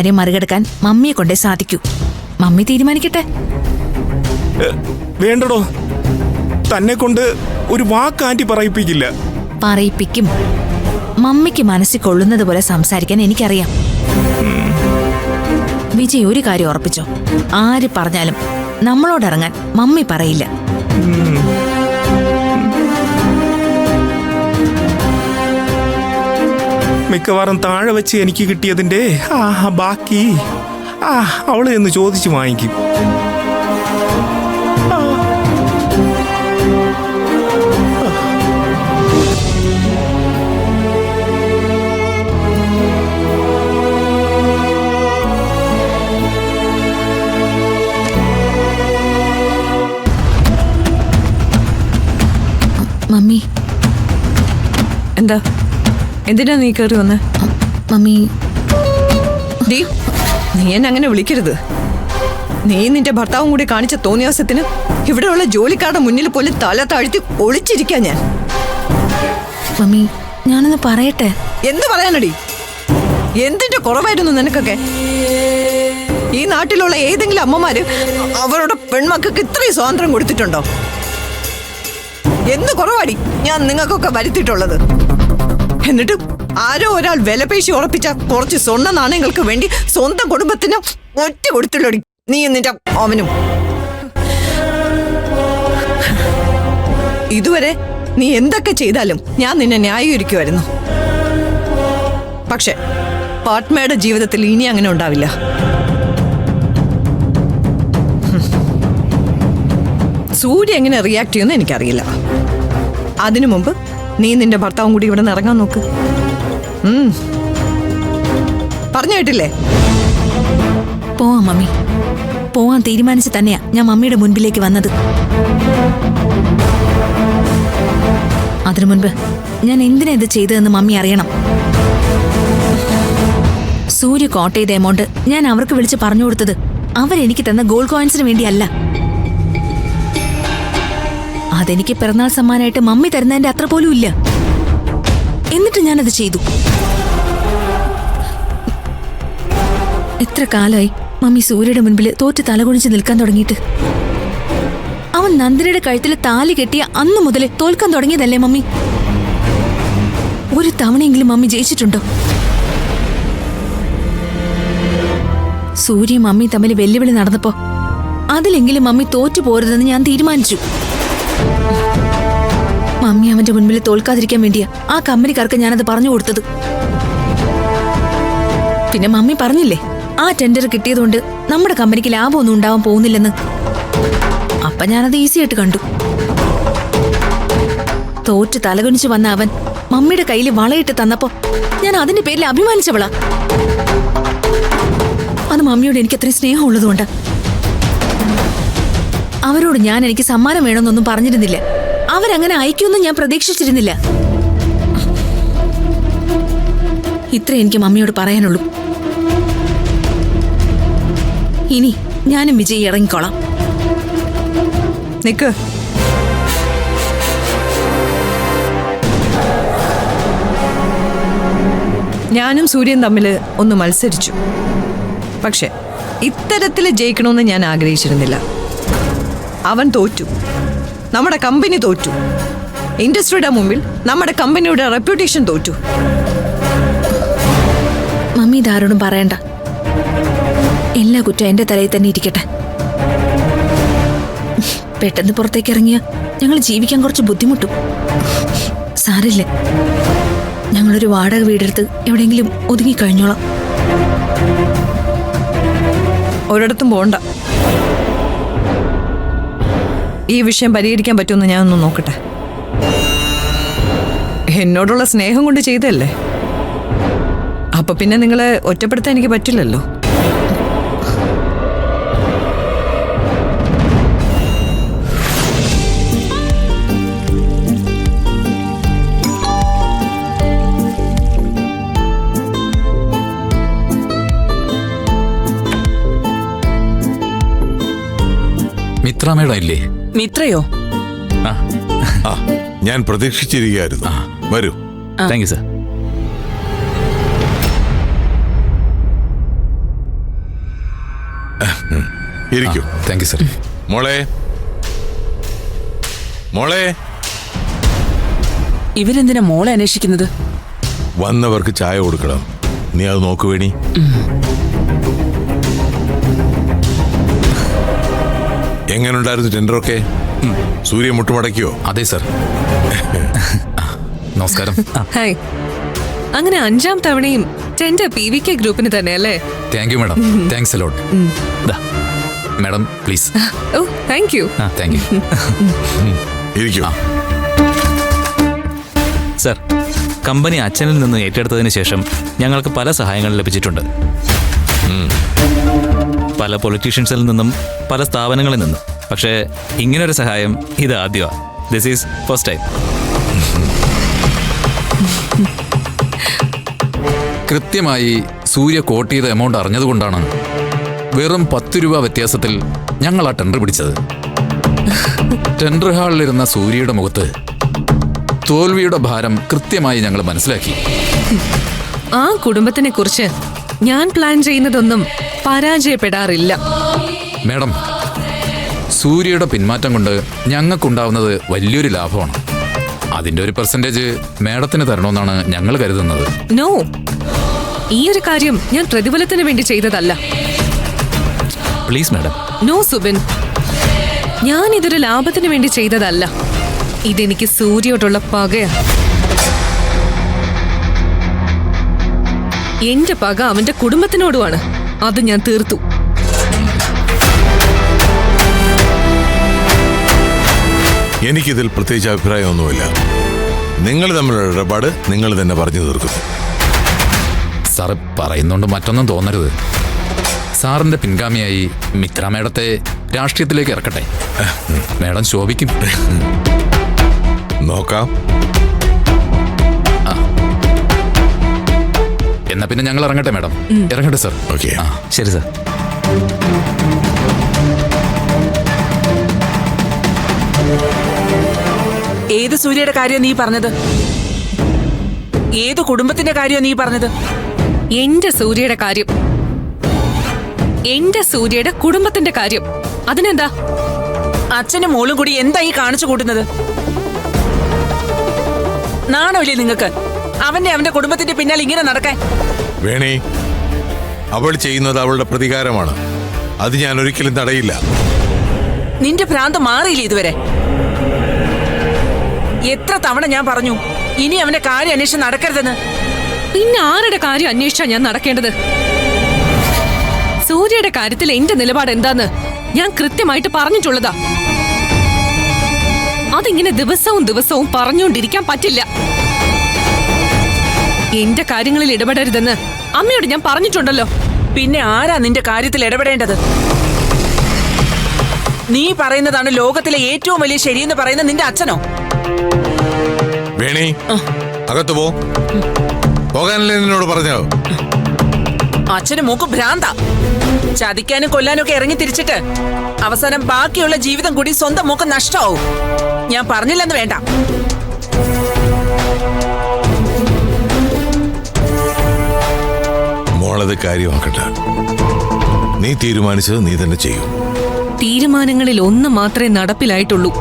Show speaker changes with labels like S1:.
S1: കാര്യം മറികടക്കാൻ മമ്മിയെ കൊണ്ടേ സാധിക്കൂ. മമ്മി തീരുമാനിക്കട്ടെ.
S2: വേണ്ടടോ, തന്നെ കൊണ്ട് ഒരു വാക്ക് ആന്റി പറയിപ്പിക്കില്ല.
S1: പറയിപ്പിക്കും. മമ്മിക്ക് മനസ്സിൽ കൊള്ളുന്നത് പോലെ സംസാരിക്കാൻ എനിക്കറിയാം. വിജയ് ഒരു കാര്യം ഉറപ്പിച്ചോ, ആര് പറഞ്ഞാലും നമ്മളോടിറങ്ങാൻ മമ്മി പറയില്ല.
S2: മിക്കവാറും താഴെ വെച്ച് എനിക്ക് കിട്ടിയതിന്റെ ബാക്കി അവളെ ഒന്ന് ചോദിച്ചു വാങ്ങിക്കും.
S1: മമ്മി.
S3: എന്താ? എന്തിനാ നീ കയറി വന്ന്?
S1: മമ്മി,
S3: നീ എന്നെ അങ്ങനെ വിളിക്കരുത്. നീ നിന്റെ ഭർത്താവും കൂടി കാണിച്ച തോന്നിയാസത്തിന് ഇവിടെയുള്ള ജോലിക്കാരുടെ മുന്നിൽ പോലും തല താഴ്ത്തി ഒളിച്ചിരിക്കാ ഞാൻ.
S1: മമ്മി, ഞാനൊന്ന് പറയട്ടെ.
S3: എന്ത് പറയാനടി? എന്തിന്റെ കുറവായിരുന്നു നിനക്കൊക്കെ? ഈ നാട്ടിലുള്ള ഏതെങ്കിലും അമ്മമാര് അവരുടെ പെൺമക്കൾക്ക് ഇത്രയും സ്വാതന്ത്ര്യം കൊടുത്തിട്ടുണ്ടോ? എന്ത് കുറവാടി ഞാൻ നിങ്ങൾക്കൊക്കെ വരുത്തിയിട്ടുള്ളത്? എന്നിട്ട് ആരോ ഒരാൾ വിലപേശി ഉറപ്പിച്ച കുറച്ച് സ്വർണ്ണ നാണയങ്ങൾക്ക് വേണ്ടി സ്വന്തം കുടുംബത്തിന് ഒറ്റ കൊടുത്തുള്ളടി നീ നിന്റെ അവനും. ഇതുവരെ നീ എന്തൊക്കെ ചെയ്താലും ഞാൻ നിന്നെ ന്യായീകരിക്കുമായിരുന്നു. പക്ഷെ പാട്മയുടെ ജീവിതത്തിൽ ഇനി അങ്ങനെ ഉണ്ടാവില്ല. സൂര്യ എങ്ങനെ റിയാക്ട് ചെയ്യുമെന്ന് എനിക്കറിയില്ല. അതിനു മുമ്പ് നീ നിന്റെ ഭർത്താവും കൂടി ഇവിടെ നിന്ന് ഇറങ്ങാൻ നോക്ക്. പറഞ്ഞു കേട്ടില്ലേ?
S1: പോവാം മമ്മി, പോവാൻ തീരുമാനിച്ച് തന്നെയാ ഞാൻ മമ്മിയുടെ മുൻപിലേക്ക് വന്നത്. അതിനു മുൻപ് ഞാൻ എന്തിനാ ഇത് ചെയ്തതെന്ന് മമ്മി അറിയണം. സൂര്യ കോട്ട് ചെയ്ത എമൗണ്ട് ഞാൻ അവർക്ക് വിളിച്ച് പറഞ്ഞു കൊടുത്തത് അവരെനിക്ക് തന്ന ഗോൾഡ് കോയിൻസിന് വേണ്ടിയല്ല. അതെനിക്ക് പിറന്നാൾ സമ്മാനമായിട്ട് മമ്മി തരുന്നതിന്റെ അത്ര പോലും ഇല്ല. എന്നിട്ട് ഞാനത് ചെയ്തു. എത്ര കാലമായി മമ്മി സൂര്യയുടെ മുൻപിൽ തോറ്റ് തലകുണിച്ച് നിൽക്കാൻ തുടങ്ങിയിട്ട്. അവൻ നന്ദിനിയുടെ കഴുത്തിൽ താലി കെട്ടിയ അന്നു മുതലേ തോൽക്കാൻ തുടങ്ങിയതല്ലേ മമ്മി? ഒരു തവണയെങ്കിലും മമ്മി ജയിച്ചിട്ടുണ്ടോ? സൂര്യയും മമ്മി തമ്മിൽ വെല്ലുവിളി നടന്നപ്പോ അതിലെങ്കിലും മമ്മി തോറ്റു പോരുതെന്ന് ഞാൻ തീരുമാനിച്ചു. മമ്മി അവന്റെ മുൻപിൽ തോൽക്കാതിരിക്കാൻ വേണ്ടിയാ ആ കമ്പനിക്കാർക്ക് ഞാനത് പറഞ്ഞു കൊടുത്തത്. പിന്നെ മമ്മി പറഞ്ഞില്ലേ, ആ ടെൻഡർ കിട്ടിയതുകൊണ്ട് നമ്മുടെ കമ്പനിക്ക് ലാഭമൊന്നും ഉണ്ടാവാൻ പോകുന്നില്ലെന്ന്. അപ്പൊ ഞാനത് ഈസി ആയിട്ട് കണ്ടു. തോറ്റ് തലകുനിച്ച് വന്ന അവൻ മമ്മിയുടെ കയ്യിൽ വളയിട്ട് തന്നപ്പോ ഞാൻ അതിന്റെ പേരിൽ അഭിമാനിച്ചവളാ. അത് മമ്മിയോട് എനിക്ക് അത്രയും സ്നേഹം ഉള്ളതുകൊണ്ടാ. അവരോട് ഞാൻ എനിക്ക് സമ്മാനം വേണമെന്നൊന്നും പറഞ്ഞിരുന്നില്ല. അവരങ്ങനെ അയക്കുമെന്ന് ഞാൻ പ്രതീക്ഷിച്ചിരുന്നില്ല. ഇത്രേ എനിക്ക് മമ്മിയോട് പറയാനുള്ളൂ. ഇനി ഞാനും വിജയ് ഇറങ്ങിക്കോളാം.
S3: നിക്ക്. ഞാനും സൂര്യൻ തമ്മിൽ ഒന്ന് മത്സരിച്ചു. പക്ഷെ ഇത്തരത്തിൽ ജയിക്കണമെന്ന് ഞാൻ ആഗ്രഹിച്ചിരുന്നില്ല. അവൻ തോറ്റു. നമ്മുടെ കമ്പനി തോറ്റു. ഇൻഡസ്ട്രിയുടെ മുമ്പിൽ നമ്മുടെ കമ്പനിയുടെ റെപ്യൂട്ടേഷൻ തോറ്റു.
S1: മമ്മി ഇതാരോടും പറയണ്ട. എല്ലാ കുറ്റം എന്റെ തലയിൽ തന്നെ ഇരിക്കട്ടെ. പെട്ടെന്ന് പുറത്തേക്ക് ഇറങ്ങിയ ഞങ്ങൾ ജീവിക്കാൻ കുറച്ച് ബുദ്ധിമുട്ടും. സാരില്ല, ഞങ്ങളൊരു വാടക വീടെടുത്ത് എവിടെയെങ്കിലും ഒതുങ്ങിക്കഴിഞ്ഞോളാം.
S3: ഒരിടത്തും പോണ്ട. ഈ വിഷയം പരിഹരിക്കാൻ പറ്റുമെന്ന് ഞാനൊന്ന് നോക്കട്ടെ. എന്നോടുള്ള സ്നേഹം കൊണ്ട് ചെയ്തല്ലേ. അപ്പൊ പിന്നെ നിങ്ങളെ ഒറ്റപ്പെടുത്താൻ എനിക്ക് പറ്റില്ലല്ലോ.
S4: മിത്ര മേഡം ഇല്ലേ?
S3: മിത്രയോ?
S5: ഞാൻ പ്രതീക്ഷിച്ചിരിക്കുകയായിരുന്നു. വരൂ.
S4: Thank you sir.
S5: ഇരിക്കൂ.
S4: Thank you sir.
S5: മോളെ മോളെ,
S6: ഇവരെന്തിനാ മോളെ അന്വേഷിക്കുന്നത്?
S5: വന്നവർക്ക് ചായ കൊടുക്കണം. നീ അത് നോക്കു വേണി. എങ്ങനുണ്ടായിരുന്നു ടെൻഡറൊക്കെ? സൂര്യ മുട്ടുമടക്കിയോ?
S4: അതെ സർ. നമസ്കാരം.
S7: ഹായ്. അങ്ങനെ 5ാം തവണയും ടെൻഡർ PVK ഗ്രൂപ്പിന് തന്നെ അല്ലേ?
S4: Thank you madam. Thanks a lot. Madam please.
S7: Oh thank you.
S4: Thank you.
S5: ഇരിക്കൂ.
S8: സർ, കമ്പനി അച്ഛനിൽ നിന്ന് ഏറ്റെടുത്തതിന് ശേഷം ഞങ്ങൾക്ക് പല സഹായങ്ങളും ലഭിച്ചിട്ടുണ്ട്. പല പൊളിറ്റീഷ്യൻസിൽ നിന്നും പല സ്ഥാപനങ്ങളിൽ നിന്നും. പക്ഷേ ഇങ്ങനൊരു സഹായം ഇത് ആദ്യമാണ്. This is first time.
S4: കൃത്യമായി സൂര്യ കോട്ട് ചെയ്ത എമൗണ്ട് അറിഞ്ഞതുകൊണ്ടാണ് വെറും 10 രൂപ വ്യത്യാസത്തിൽ ഞങ്ങൾ ആ ടെൻഡർ പിടിച്ചത്. ടെൻഡർ ഹാളിലിരുന്ന സൂര്യയുടെ മുഖത്ത് തോൽവിയുടെ ഭാരം കൃത്യമായി ഞങ്ങൾ മനസ്സിലാക്കി.
S7: ആ കുടുംബത്തിനെ കുറിച്ച് ഞാൻ പ്ലാൻ ചെയ്യുന്നതൊന്നും പരാജയപ്പെടാറില്ല.
S4: മാഡം, സൂര്യയുടെ പിന്മാറ്റം കൊണ്ട് ഞങ്ങൾക്കുണ്ടാവുന്നത് വലിയൊരു ലാഭമാണ്. അതിന്റെ ഒരു പെർസെന്റേജ് മാഡത്തിന് തരണമെന്നാണ് ഞങ്ങൾ കരുതുന്നത്.
S7: നോ, ഈ ഒരു കാര്യം ഞാൻ പ്രതിഫലത്തിന് വേണ്ടി ചെയ്തതല്ല.
S8: Please madam.
S7: നോ സുബിൻ, ഞാൻ ഇതൊരു ലാഭത്തിന് വേണ്ടി ചെയ്തതല്ല. ഇതെനിക്ക് സൂര്യയോടുള്ള പകയാണ്. എന്റെ പക അവന്റെ കുടുംബത്തിനോടുമാണ്. അത് ഞാൻ തീർത്തു.
S5: എനിക്കിതിൽ പ്രത്യേകിച്ച് അഭിപ്രായമൊന്നുമില്ല. നിങ്ങൾ തമ്മിലുള്ള ഇടപാട് നിങ്ങൾ തന്നെ പറഞ്ഞു തീർക്കുന്നു.
S4: സാറ് പറയുന്നോണ്ട് മറ്റൊന്നും തോന്നരുത്. സാറിന്റെ പിൻഗാമിയായി മിത്ര മേഡത്തെ രാഷ്ട്രീയത്തിലേക്ക് ഇറക്കട്ടെ. മേഡം ശോഭിക്കും.
S5: നോക്കാം.
S4: എന്നാ പിന്നെ ഞങ്ങൾ ഇറങ്ങട്ടെ മേഡം. ഇറങ്ങട്ടെ സർ.
S5: ഓക്കെ.
S8: ശരി സർ.
S6: ഏത് സൂര്യയുടെ കാര്യം നീ പറഞ്ഞത്? ഏത് കുടുംബത്തിന്റെ കാര്യം നീ പറഞ്ഞത്?
S7: എന്റെ സൂര്യയുടെ കാര്യം. എന്റെ സൂര്യയുടെ കുടുംബത്തിന്റെ കാര്യം. അതിനെന്താ?
S6: അച്ഛനും മോളും കൂടി എന്താ ഈ കാണിച്ചു കൂട്ടുന്നത്? നാണമില്ലേ നിങ്ങൾക്ക്? അവന്റെ കുടുംബത്തിന്റെ പിന്നാലെ ഇങ്ങനെ നടക്കാൻ?
S5: വേണി, അവൾ ചെയ്യുന്നത് അവളുടെ പ്രതികാരമാണ്. അത് ഞാൻ ഒരിക്കലും തടയില്ല.
S6: നിന്റെ ഭ്രാന്ത് മാറിയില്ലേ ഇതുവരെ? എത്ര തവണ ഞാൻ പറഞ്ഞു ഇനി അവന്റെ കാര്യം അന്വേഷണം നടക്കരുതെന്ന്.
S7: പിന്നെ ആരുടെ കാര്യം അന്വേഷിച്ചാ ഞാൻ നടക്കേണ്ടത്? സൂര്യയുടെ കാര്യത്തിൽ എന്റെ നിലപാട് എന്താന്ന് ഞാൻ കൃത്യമായിട്ട് പറഞ്ഞിട്ടുള്ളതാ. അതിങ്ങനെ ദിവസവും പറഞ്ഞുകൊണ്ടിരിക്കാൻ പറ്റില്ല. എന്റെ കാര്യങ്ങളിൽ ഇടപെടരുതെന്ന് അമ്മയോട് ഞാൻ പറഞ്ഞിട്ടുണ്ടല്ലോ.
S6: പിന്നെ ആരാ നിന്റെ കാര്യത്തിൽ ഇടപെടേണ്ടത്? നീ പറയുന്നതാണ് ലോകത്തിലെ ഏറ്റവും വലിയ ശരിയെന്ന് പറയുന്ന നിന്റെ അച്ഛനോ?
S5: വേണി, അകത്ത് പോ. പോകാനല്ലേ നിന്നോട് പറഞ്ഞോ?
S6: അച്ഛന് മൂക്ക് ഭ്രാന്ത. ചതിക്കാനും കൊല്ലാനും ഒക്കെ ഇറങ്ങി തിരിച്ചിട്ട് അവസാനം ബാക്കിയുള്ള ജീവിതം കൂടി സ്വന്തം മൂക്ക് നഷ്ടാവും. ഞാൻ പറഞ്ഞില്ലെന്ന് വേണ്ട.
S5: മോളത് കാര്യമാക്കട്ടെ. നീ തീരുമാനിച്ചത് നീ തന്നെ ചെയ്യൂ.
S7: തീരുമാനങ്ങളിൽ ഒന്ന് മാത്രമേ നടപ്പിലായിട്ടുള്ളൂ.